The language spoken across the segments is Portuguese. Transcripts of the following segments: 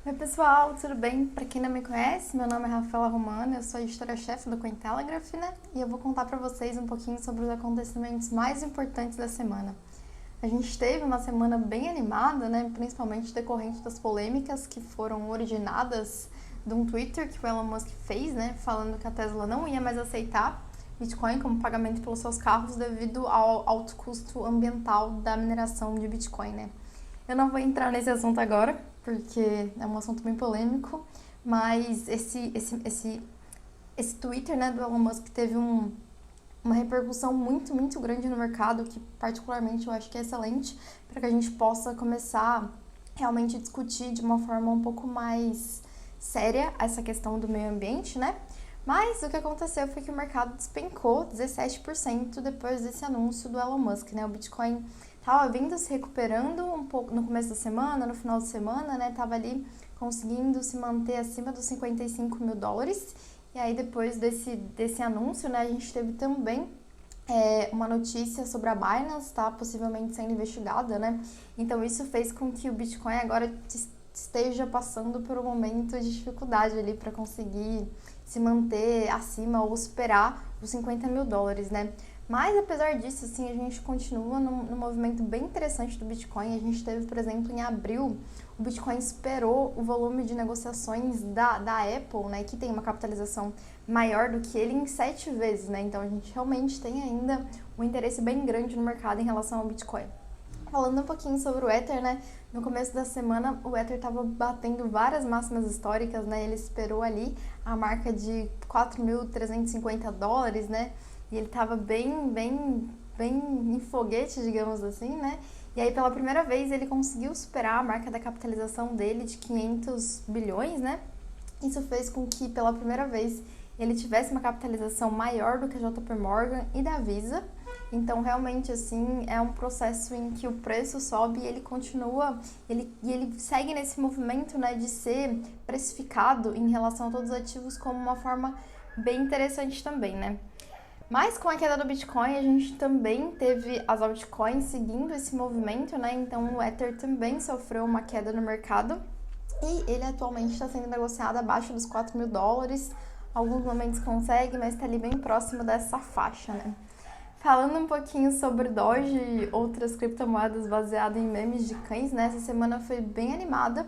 Oi pessoal, tudo bem? Para quem não me conhece, meu nome é Rafaela Romano, eu sou editora-chefe do Cointelegraph, né? E eu vou contar para vocês um pouquinho sobre os acontecimentos mais importantes da semana. A gente teve uma semana bem animada, né? Principalmente decorrente das polêmicas que foram originadas de um Twitter que o Elon Musk fez, né? Falando que a Tesla não ia mais aceitar Bitcoin como pagamento pelos seus carros devido ao alto custo ambiental da mineração de Bitcoin, né? Eu não vou entrar nesse assunto agora, porque é um assunto bem polêmico, mas esse Twitter, né, do Elon Musk teve uma repercussão muito grande no mercado, que particularmente eu acho que é excelente, para que a gente possa começar realmente a discutir de uma forma um pouco mais séria essa questão do meio ambiente, né? Mas o que aconteceu foi que o mercado despencou 17% depois desse anúncio do Elon Musk, né? O Bitcoin estava vindo se recuperando um pouco no começo da semana, no final de semana, né? Tava ali conseguindo se manter acima dos 55 mil dólares. E aí depois desse anúncio, né, a gente teve também uma notícia sobre a Binance, tá? Possivelmente sendo investigada, né? Então isso fez com que o Bitcoin agora esteja passando por um momento de dificuldade ali para conseguir se manter acima ou superar os 50 mil dólares, né? Mas apesar disso, assim, a gente continua num movimento bem interessante do Bitcoin. A gente teve, por exemplo, em abril, o Bitcoin superou o volume de negociações da Apple, né, que tem uma capitalização maior do que ele em 7 vezes, né? Então a gente realmente tem ainda um interesse bem grande no mercado em relação ao Bitcoin. Falando um pouquinho sobre o Ether, né? No começo da semana, o Ether estava batendo várias máximas históricas, né? Ele esperou ali a marca de 4.350 dólares, né? E ele estava bem em foguete, digamos assim, né? E aí, pela primeira vez, ele conseguiu superar a marca da capitalização dele de 500 bilhões, né? Isso fez com que, pela primeira vez, ele tivesse uma capitalização maior do que a JP Morgan e da Visa. Então, realmente, assim, é um processo em que o preço sobe e ele continua, ele segue nesse movimento, né, de ser precificado em relação a todos os ativos como uma forma bem interessante também, né? Mas com a queda do Bitcoin, a gente também teve as altcoins seguindo esse movimento, né? Então o Ether também sofreu uma queda no mercado e ele atualmente está sendo negociado abaixo dos 4 mil dólares. Alguns momentos consegue, mas está ali bem próximo dessa faixa, né? Falando um pouquinho sobre Doge e outras criptomoedas baseadas em memes de cães, né? Essa semana foi bem animada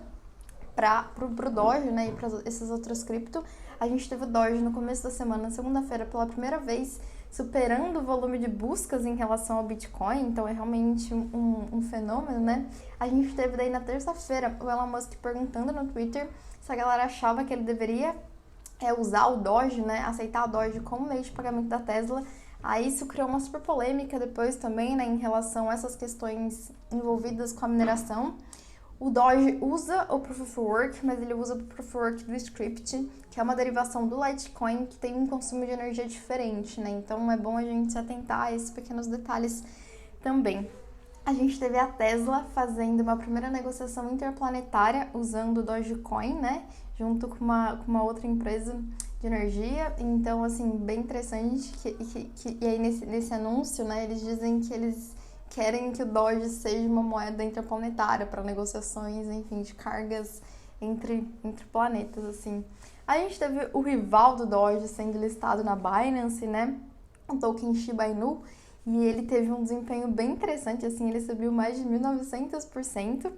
pro Doge, né, e para esses outros cripto. A gente teve o Doge no começo da semana, segunda-feira, pela primeira vez, superando o volume de buscas em relação ao Bitcoin, então é realmente um fenômeno, né? A gente teve daí na terça-feira o Elon Musk perguntando no Twitter se a galera achava que ele deveria usar o Doge, né, aceitar o Doge como meio de pagamento da Tesla. Aí isso criou uma super polêmica depois também, né, em relação a essas questões envolvidas com a mineração. O Doge usa o Proof of Work, mas ele usa o Proof of Work do Script, que é uma derivação do Litecoin, que tem um consumo de energia diferente, né? Então é bom a gente se atentar a esses pequenos detalhes também. A gente teve a Tesla fazendo uma primeira negociação interplanetária usando o Dogecoin, né? Junto com uma outra empresa de energia. Então, assim, bem interessante. E aí, nesse anúncio, né, eles dizem que eles querem que o Doge seja uma moeda interplanetária para negociações, enfim, de cargas entre planetas, assim. A gente teve o rival do Doge sendo listado na Binance, né? O token Shiba Inu, e ele teve um desempenho bem interessante, assim, ele subiu mais de 1900%.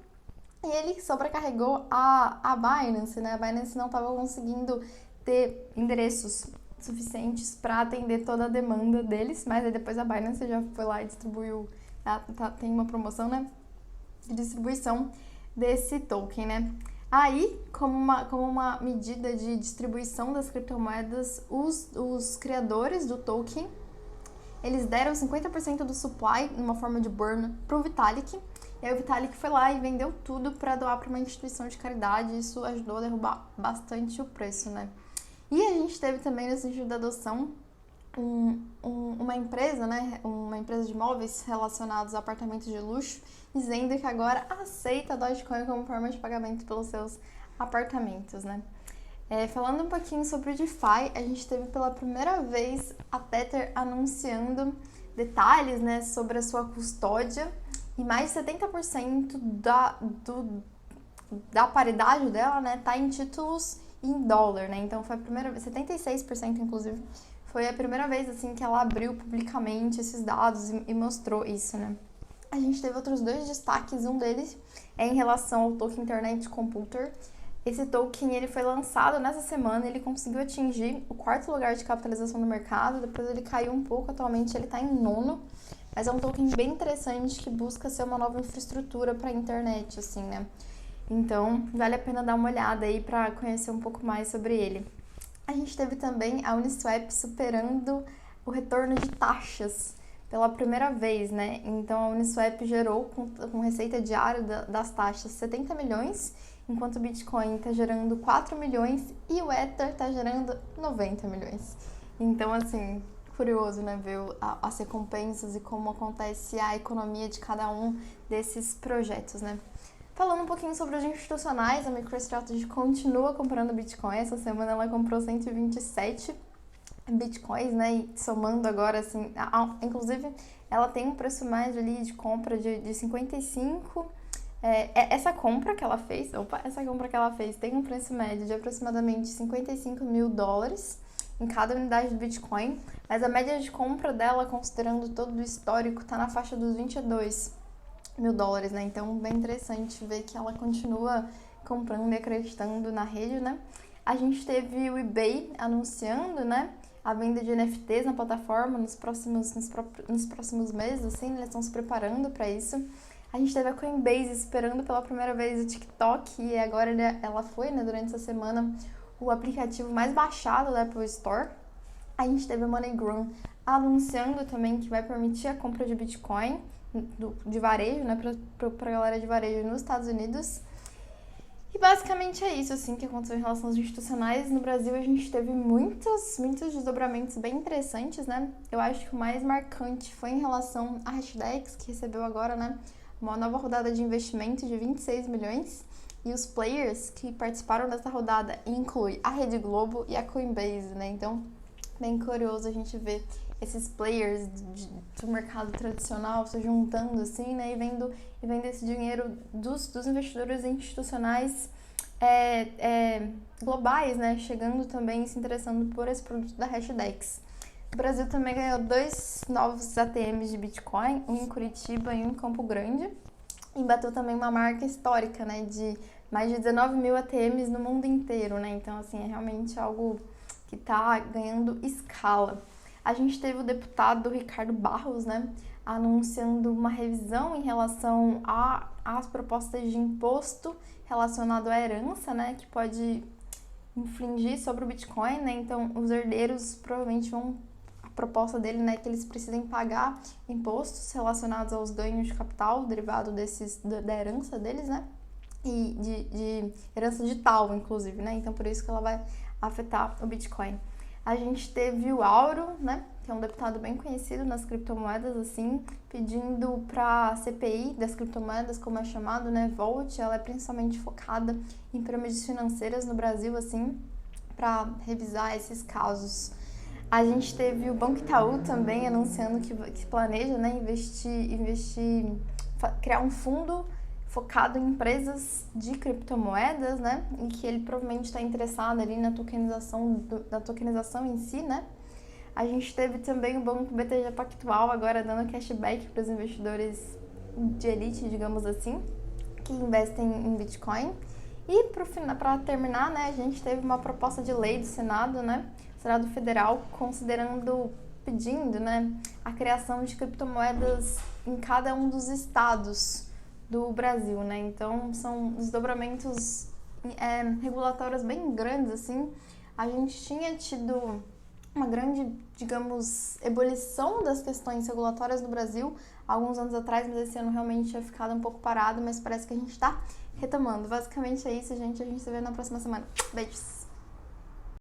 E ele sobrecarregou a Binance, né? A Binance não estava conseguindo ter endereços suficientes para atender toda a demanda deles, mas aí depois a Binance já foi lá e distribuiu, tem uma promoção, né, de distribuição desse token, né? Aí, como uma medida de distribuição das criptomoedas, os criadores do token, eles deram 50% do supply, numa forma de burn, pro Vitalik. E aí o Vitalik foi lá e vendeu tudo para doar para uma instituição de caridade. Isso ajudou a derrubar bastante o preço, né? E a gente teve também, no sentido da adoção, uma empresa, né, uma empresa de imóveis relacionados a apartamentos de luxo, dizendo que agora aceita a Dogecoin como forma de pagamento pelos seus apartamentos, né? Falando um pouquinho sobre o DeFi, a gente teve pela primeira vez a Tether anunciando detalhes, né, sobre a sua custódia, e mais de 70% da paridade dela, né, tá em títulos em dólar, né? Então foi a primeira vez, 76% inclusive, foi a primeira vez assim que ela abriu publicamente esses dados e mostrou isso, né? A gente teve outros dois destaques, um deles é em relação ao token Internet Computer. Esse token ele foi lançado nessa semana, ele conseguiu atingir o 4º lugar de capitalização do mercado, depois ele caiu um pouco, atualmente ele está em 9º, mas é um token bem interessante que busca ser uma nova infraestrutura para a internet, assim, né? Então, vale a pena dar uma olhada aí para conhecer um pouco mais sobre ele. A gente teve também a Uniswap superando o retorno de taxas pela primeira vez, né? Então, a Uniswap gerou com receita diária das taxas 70 milhões, enquanto o Bitcoin está gerando 4 milhões e o Ether está gerando 90 milhões. Então, assim, curioso, né, ver as recompensas e como acontece a economia de cada um desses projetos, né? Falando um pouquinho sobre os institucionais, a MicroStrategy continua comprando Bitcoin. Essa semana ela comprou 127 Bitcoins, né, e somando agora, assim, inclusive ela tem um preço médio ali de compra de 55. Essa compra que ela fez tem um preço médio de aproximadamente 55 mil dólares em cada unidade do Bitcoin, mas a média de compra dela, considerando todo o histórico, tá na faixa dos 22 mil dólares, né? Então, bem interessante ver que ela continua comprando e acreditando na rede, né? A gente teve o eBay anunciando, né, a venda de NFTs na plataforma nos próximos meses, assim, eles estão se preparando para isso. A gente teve a Coinbase esperando pela primeira vez o TikTok e agora ela foi, né, durante essa semana, o aplicativo mais baixado da Apple Store. A gente teve a MoneyGram anunciando também que vai permitir a compra de Bitcoin de varejo, né, pra galera de varejo nos Estados Unidos. E basicamente é isso, assim, que aconteceu em relação aos institucionais. No Brasil, a gente teve muitos desdobramentos bem interessantes, né? Eu acho que o mais marcante foi em relação à Hashdex, que recebeu agora, né, uma nova rodada de investimento de 26 milhões. E os players que participaram dessa rodada incluem a Rede Globo e a Coinbase, né? Então, bem curioso a gente ver esses players do mercado tradicional se juntando, assim, né? E vendo esse dinheiro dos investidores institucionais globais, né? Chegando também e se interessando por esse produto da Hashdex. O Brasil também ganhou 2 novos ATMs de Bitcoin, um em Curitiba e um em Campo Grande. E bateu também uma marca histórica, né? De mais de 19 mil ATMs no mundo inteiro, né? Então, assim, é realmente algo que está ganhando escala. A gente teve o deputado Ricardo Barros, né, anunciando uma revisão em relação às propostas de imposto relacionado à herança, né, que pode infringir sobre o Bitcoin, né, então os herdeiros provavelmente a proposta dele, né, é que eles precisem pagar impostos relacionados aos ganhos de capital derivado da herança deles, né, e de herança digital, inclusive, né, então por isso que ela vai afetar o Bitcoin. A gente teve o Auro, né, que é um deputado bem conhecido nas criptomoedas, assim, pedindo para a CPI das criptomoedas, como é chamado, né, volte. Ela é principalmente focada em pirâmides financeiras no Brasil, assim, para revisar esses casos. A gente teve o Banco Itaú também anunciando que planeja, né, criar um fundo focado em empresas de criptomoedas, né, e que ele provavelmente está interessado ali na tokenização em si, né. A gente teve também o Banco BTG Pactual agora dando cashback para os investidores de elite, digamos assim, que investem em Bitcoin. E para terminar, né, a gente teve uma proposta de lei do Senado, né, Senado Federal, pedindo, né, a criação de criptomoedas em cada um dos estados do Brasil, né? Então, são desdobramentos regulatórios bem grandes, assim. A gente tinha tido uma grande, digamos, ebulição das questões regulatórias no Brasil há alguns anos atrás, mas esse ano realmente tinha ficado um pouco parado, mas parece que a gente tá retomando. Basicamente é isso, gente. A gente se vê na próxima semana. Beijos!